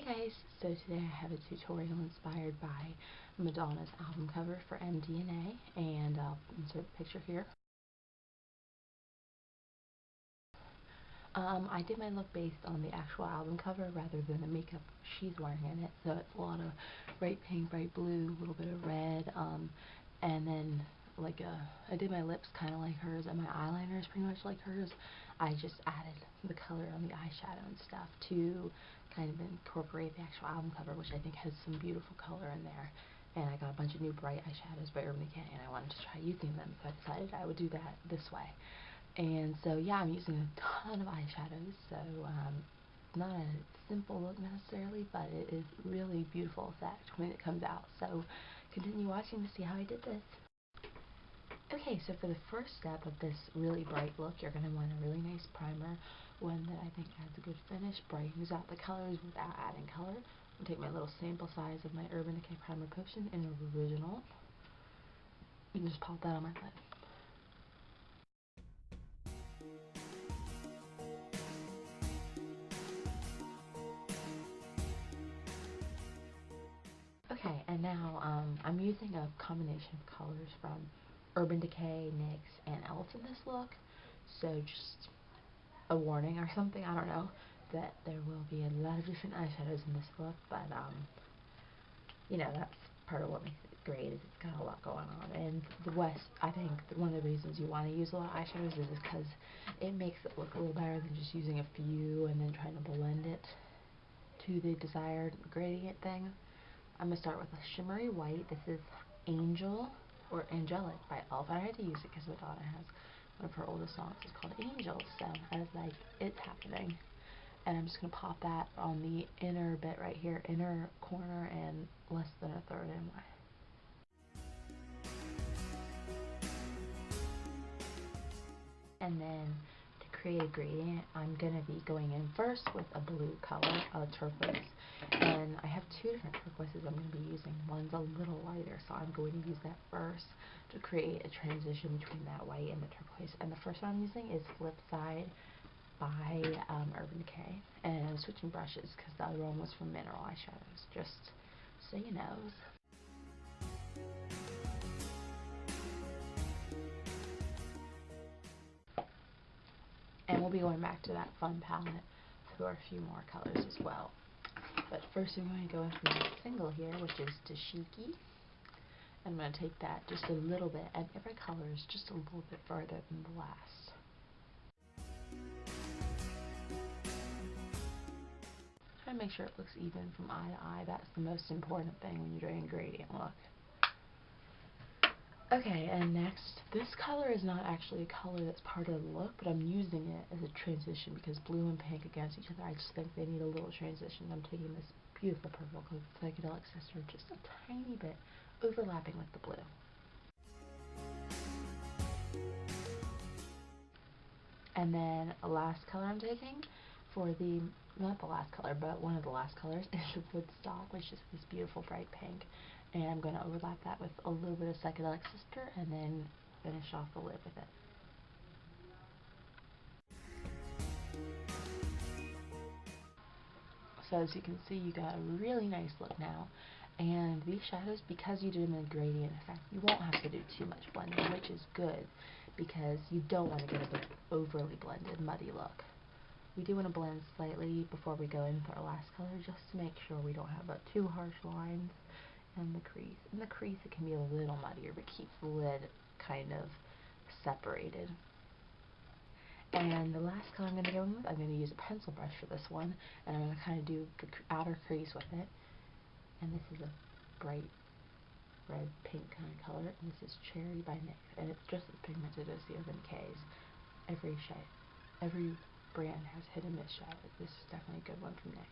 guys, so today I have a tutorial inspired by Madonna's album cover for MDNA, and I'll insert a picture here. I did my look based on the actual album cover rather than the makeup she's wearing in it, so it's a lot of bright pink, bright blue, a little bit of red, and then I did my lips kind of like hers, and my eyeliner is pretty much like hers. I just added the color on the eyeshadow and stuff to kind of incorporate the actual album cover, which I think has some beautiful color in there. And I got a bunch of new bright eyeshadows by Urban Decay, and I wanted to try using them, so I decided I would do that this way. And so yeah, I'm using a ton of eyeshadows, so not a simple look necessarily, but it is really beautiful effect when it comes out. So continue watching to see how I did this. Okay, so for the first step of this really bright look, you're going to want a really nice primer, one that I think adds a good finish, brightens out the colors without adding color. I'll take my little sample size of my Urban Decay Primer Potion in Original, and just pop that on my lid. Okay, and now I'm using a combination of colors from Urban Decay, NYX, and e.l.f. in this look, so just a warning or something, I don't know, that there will be a lot of different eyeshadows in this look, but you know, that's part of what makes it great, is it's got a lot going on. And I think one of the reasons you want to use a lot of eyeshadows is because it makes it look a little better than just using a few and then trying to blend it to the desired gradient thing. I'm going to start with a shimmery white. This is Angel or Angelic by e.l.f. I had to use it because Madonna has one of her oldest songs. It's called Angel, so I was like, it's happening. And I'm just going to pop that on the inner bit right here, inner corner, and less than a third inward. And then to create a gradient, I'm going to be going in first with a blue color, a turquoise. And I have two different turquoises I'm going to be using. One's a little lighter, so I'm going to use that first to create a transition between that white and the turquoise. And the first one I'm using is Flip Side by Urban Decay. And I'm switching brushes because the other one was from Mineral Eyeshadows, just so you know. And we'll be going back to that fun palette for a few more colors as well. But first we're going to go in for my single here, which is Dashiki. And I'm going to take that just a little bit, and every color is just a little bit further than the last. Try to make sure it looks even from eye to eye. That's the most important thing when you're doing a gradient look. Okay, and next, this color is not actually a color that's part of the look, but I'm using it as a transition because blue and pink against each other, I just think they need a little transition. I'm taking this beautiful purple called Psychedelic Sister, just a tiny bit overlapping with the blue. And then the last color I'm taking for the, not the last color, but one of the last colors is Woodstock, which is this beautiful bright pink. And I'm going to overlap that with a little bit of Psychedelic Sister and then finish off the lid with it. So as you can see, you got a really nice look now. And these shadows, because you did them in a gradient effect, you won't have to do too much blending, which is good because you don't want to get an overly blended, muddy look. We do want to blend slightly before we go in for our last color, just to make sure we don't have too harsh lines in the crease. In the crease, it can be a little muddier, but keeps the lid kind of separated. And the last color I'm going to go in with, I'm going to use a pencil brush for this one, and I'm going to kind of do the outer crease with it. And this is a bright red pink kind of color, and this is Cherry by NYX, and it's just as pigmented as the Urban Decays. Every shade, every brand has hit and miss shadows. This is definitely a good one from NYX.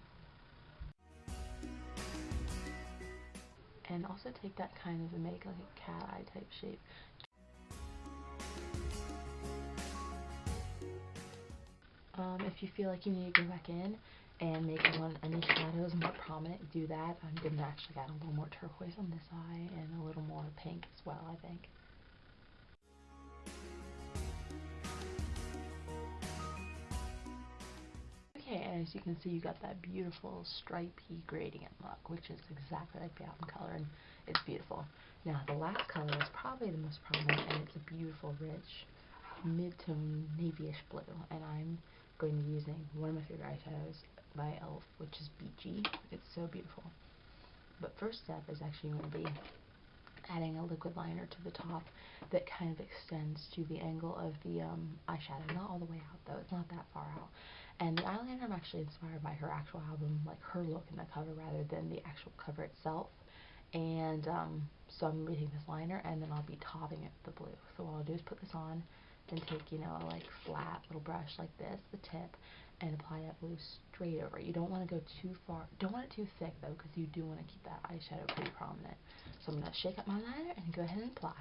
And also take that kind of and make like a cat eye type shape. If you feel like you need to go back in and make any shadows more prominent, do that. I'm going to actually add a little more turquoise on this eye and a little more pink as well, I think. Okay, and as you can see, you got that beautiful stripy gradient look, which is exactly like the album color, and it's beautiful. Now, the last color is probably the most prominent, and it's a beautiful, rich, mid to navyish blue, and I'm going to be using one of my favorite eyeshadows by e.l.f., which is Beachy. It's so beautiful. But first step is actually going to be adding a liquid liner to the top that kind of extends to the angle of the eyeshadow. Not all the way out, though. It's not that far out. And the eyeliner, I'm actually inspired by her actual album, like her look in the cover rather than the actual cover itself. And so I'm going to be taking this liner, and then I'll be topping it with the blue. So what I'll do is put this on and take, you know, a like flat little brush like this, the tip, and apply that blue straight over. You don't want to go too far. Don't want it too thick, though, because you do want to keep that eyeshadow pretty prominent. So I'm going to shake up my liner and go ahead and apply.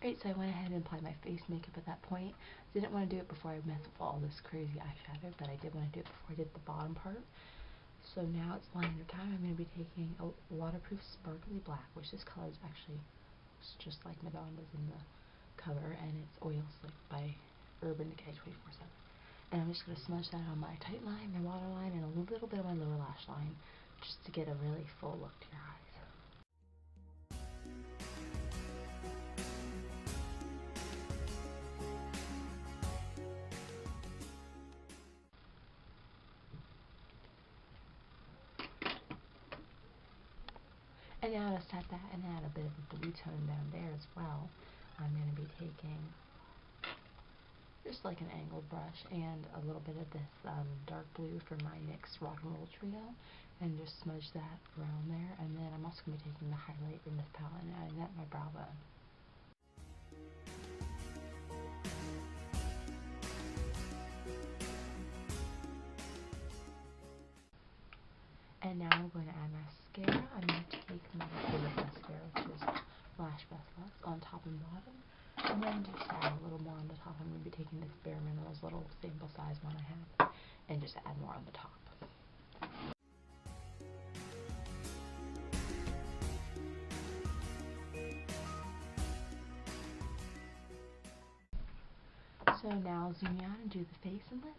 Alright, so I went ahead and applied my face makeup at that point. Didn't want to do it before I messed with all this crazy eyeshadow, but I did want to do it before I did the bottom part. So now it's liner time. I'm going to be taking a waterproof sparkly black, which this color is actually just like Madonna's in the cover, and it's Oil Slick by Urban Decay 24/7. And I'm just going to smudge that on my tight line, my waterline, and a little bit of my lower lash line, just to get a really full look to your eyes. And now to set that and add a bit of a blue tone down there as well, I'm going to be taking just like an angled brush and a little bit of this dark blue from my NYX Rock and Roll Trio, and just smudge that around there. And then I'm also going to be taking the highlight from this palette and adding that to my brow bone. And now I'm going to add mascara. I'm going to take my favorite mascara, which is Lash Best Luxe, on top and bottom. And then just add a little more on the top. I'm going to be taking this Bare Minerals little sample size one I have, and just add more on the top. So now zooming out and do the face and lips.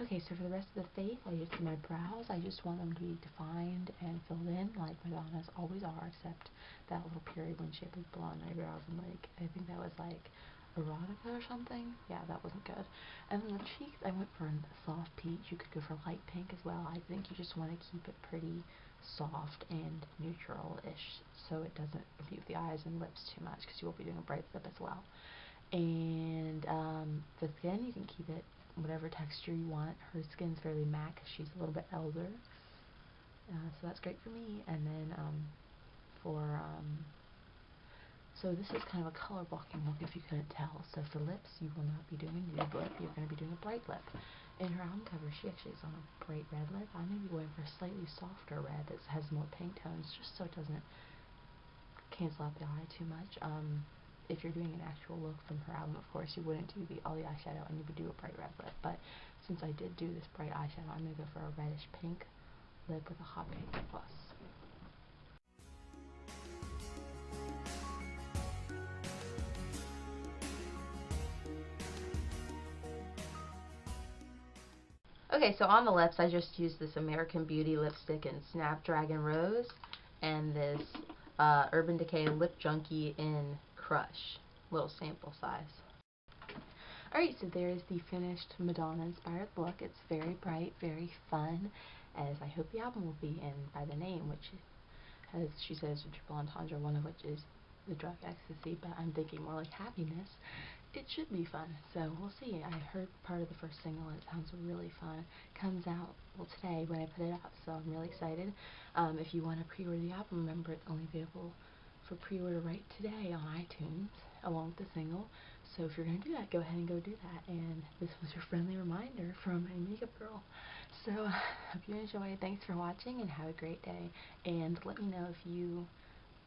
Okay, so for the rest of the face, I just do my brows. I just want them to be defined and filled in like Madonna's always are, except that little period when she had like blonde eyebrows and like, I think that was like erotica or something. Yeah, that wasn't good. And then the cheeks, I went for a soft peach. You could go for light pink as well. I think you just want to keep it pretty soft and neutral-ish so it doesn't compete with the eyes and lips too much, because you will be doing a bright lip as well. And for skin, you can keep it whatever texture you want. Her skin's fairly matte because she's a little bit elder, so that's great for me. And then so this is kind of a color blocking look if you couldn't tell. So for lips, you will not be doing a nude lip, you're going to be doing a bright lip. In her album cover, she actually is on a bright red lip. I'm going to be going for a slightly softer red that has more pink tones, just so it doesn't cancel out the eye too much. If you're doing an actual look from her album, of course, you wouldn't do all the eyeshadow and you would do a bright red lip. But since I did do this bright eyeshadow, I'm going to go for a reddish pink lip with a hot pink lip gloss. Okay, so on the lips, I just used this American Beauty lipstick in Snapdragon Rose and this Urban Decay Lip Junkie in Crush, little sample size. Alright, so there is the finished Madonna-inspired look. It's very bright, very fun, as I hope the album will be, and by the name, which has, she says, a triple entendre, one of which is the drug ecstasy, but I'm thinking more like happiness. It should be fun, so we'll see. I heard part of the first single and it sounds really fun. It comes out, well, today when I put it out, so I'm really excited. If you want to pre-order the album, remember it's only available for pre-order right today on iTunes, along with the single. So if you're going to do that, go ahead and go do that. And this was your friendly reminder from a makeup girl. So, hope you enjoy. Thanks for watching, and have a great day. And let me know if you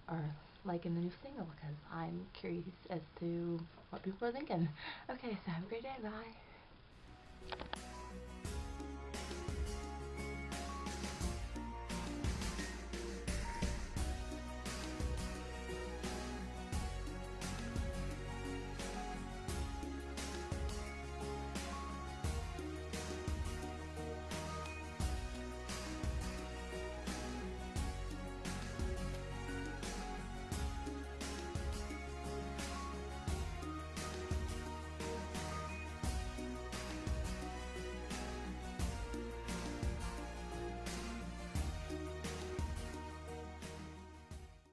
are liking the new single, because I'm curious as to what people are thinking. Okay, so have a great day. Bye.